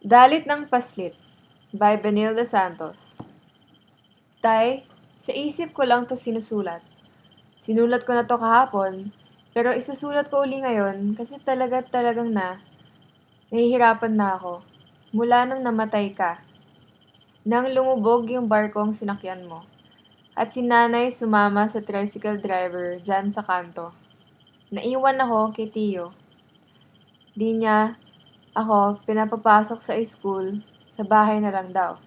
Dalit ng Paslit by Benilde Santos. Tay, sa isip ko lang to sinusulat. Sinulat ko na to kahapon, pero isusulat ko uli ngayon kasi talagang nahihirapan na ako. Mula nang namatay ka. Nang lumubog yung barkong sinakyan mo. At si nanay sumama sa tricycle driver dyan sa kanto. Naiwan ako kay Tio. Di niya ako pinapapasok sa school, sa bahay na lang daw.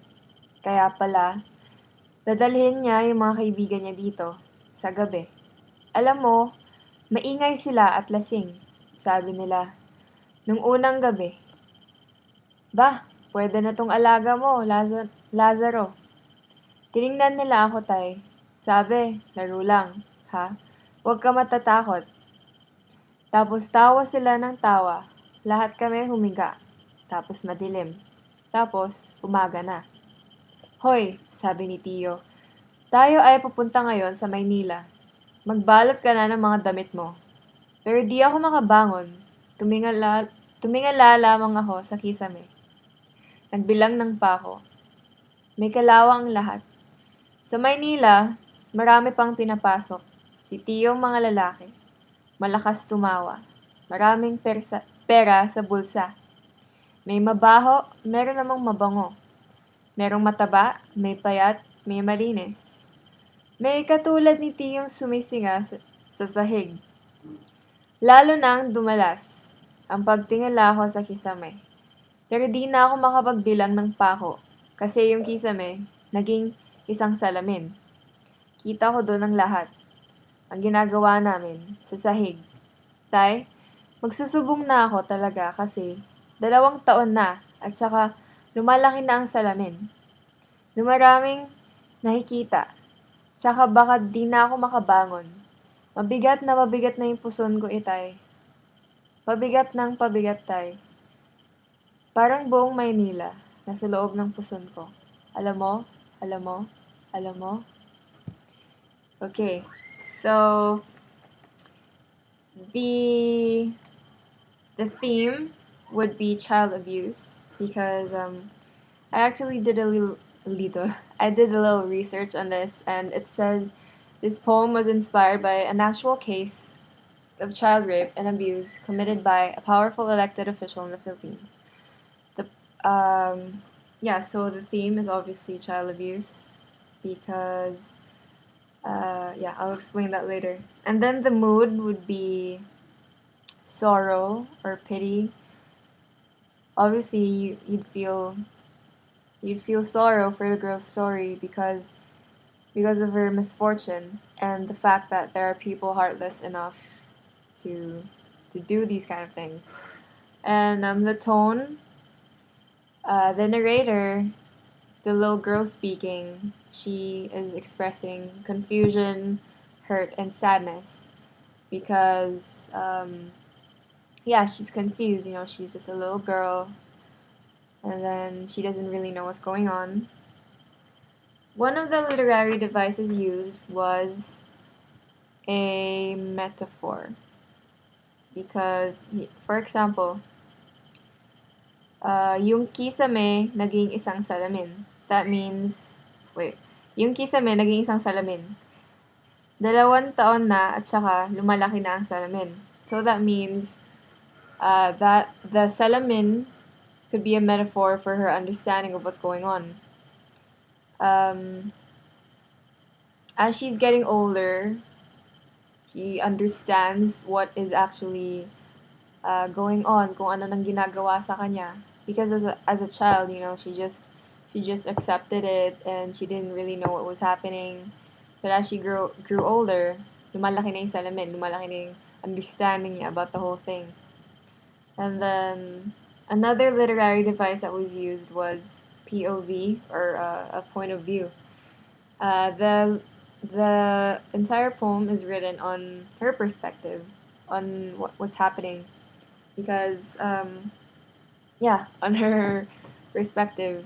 Kaya pala, dadalhin niya yung mga kaibigan niya dito, sa gabi. Alam mo, maingay sila at lasing, sabi nila, nung unang gabi. Bah, pwede na tong alaga mo, Lazaro. Tiningnan nila ako, tay. Sabi, laro lang, ha? Huwag ka matatakot. Tapos tawa sila ng tawa. Lahat kami humiga. Tapos madilim. Tapos, umaga na. Hoy, sabi ni Tio, tayo ay pupunta ngayon sa Maynila. Magbalot ka na ng mga damit mo. Pero di ako makabangon. Tumingala lamang ako sa kisame. Nagbilang ng pako. May kalawa ang lahat. Sa Maynila, marami pang pinapasok. Si Tio mga lalaki. Malakas tumawa. Maraming pera sa bulsa. May mabaho, meron namang mabango. Merong mataba, may payat, may malinis. May katulad ni Tiyong sumisinga sa sahig. Lalo nang dumalas ang pagtingala ko sa kisame. Pero di na ako makapagbilang ng pako kasi yung kisame naging isang salamin. Kita ko doon ang lahat. Ang ginagawa namin sa sahig. Tay, magsusubong na ako talaga kasi 2 taon na at saka lumalaki na ang salamin. Dumaraming nakikita. Tsaka baka di na ako makabangon. Mabigat na yung puson ko, itay. Pabigat ng pabigat, tay. Parang buong Maynila, nasa loob ng puson ko. Alam mo? Alam mo? Alam mo? Okay. So, the the theme would be child abuse because I actually did I did a little research on this, and it says this poem was inspired by an actual case of child rape and abuse committed by a powerful elected official in the Philippines. The yeah, so the theme is obviously child abuse because yeah, I'll explain that later. And then the mood would be sorrow or pity. Obviously, you'd feel sorrow for the girl's story because of her misfortune and the fact that there are people heartless enough to to do these kind of things. And the tone, the narrator, the little girl speaking, she is expressing confusion, hurt, and sadness because yeah, she's confused. You know, she's just a little girl, and then she doesn't really know what's going on. One of the literary devices used was a metaphor because, for example, yung kisame naging isang salamin. That means, wait, yung kisame naging isang salamin. 2 taon na at saka lumalaki na ang salamin. So that means that the salamin could be a metaphor for her understanding of what's going on. As she's getting older, she understands what is actually going on, kung ano nang ginagawa sa kanya. Because as a child, you know, she just accepted it and she didn't really know what was happening. But as she grew older, lumalaki na yung salamin, lumalaki na yung understanding niya about the whole thing. And then another literary device that was used was POV, or a point of view. The entire poem is written on her perspective, on what's happening, because yeah, on her perspective,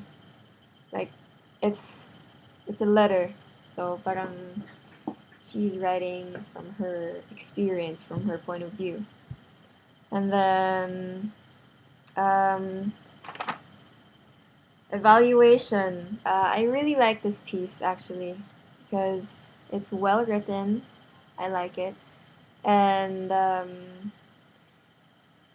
like it's it's a letter, so parang she's writing from her experience, from her point of view. And then Evaluation. I really like this piece actually because it's well written. I like it, and I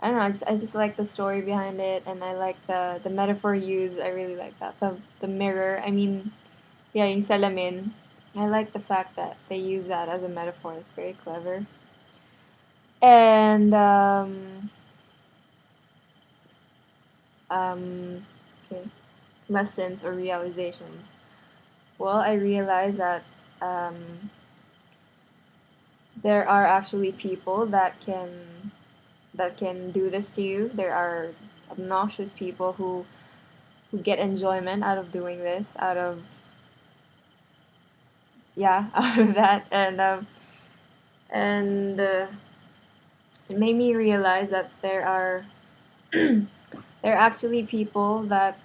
don't know. I just like the story behind it, and I like the metaphor used. I really like that. The mirror. I mean, yeah, yung salamin. I like the fact that they use that as a metaphor. It's very clever. And um, okay, lessons or realizations. Well, I realized that um, there are actually people that can do this to you. There are obnoxious people who get enjoyment out of doing this, out of yeah, out of that, and it made me realize that there are there are actually people that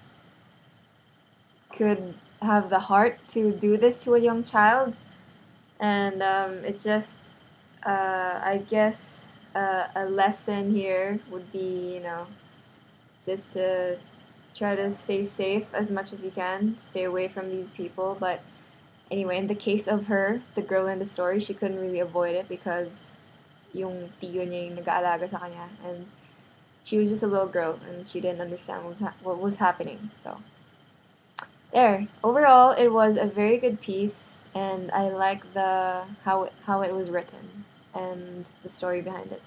could have the heart to do this to a young child, and it just I guess a lesson here would be, just to try to stay safe as much as you can, stay away from these people. But anyway, in the case of her, the girl in the story, she couldn't really avoid it because yung tiyo niya yung nag-aalaga sa kanya, and she was just a little girl and she didn't understand what was happening. So there. Overall, it was a very good piece, and I like the how it was written and the story behind it.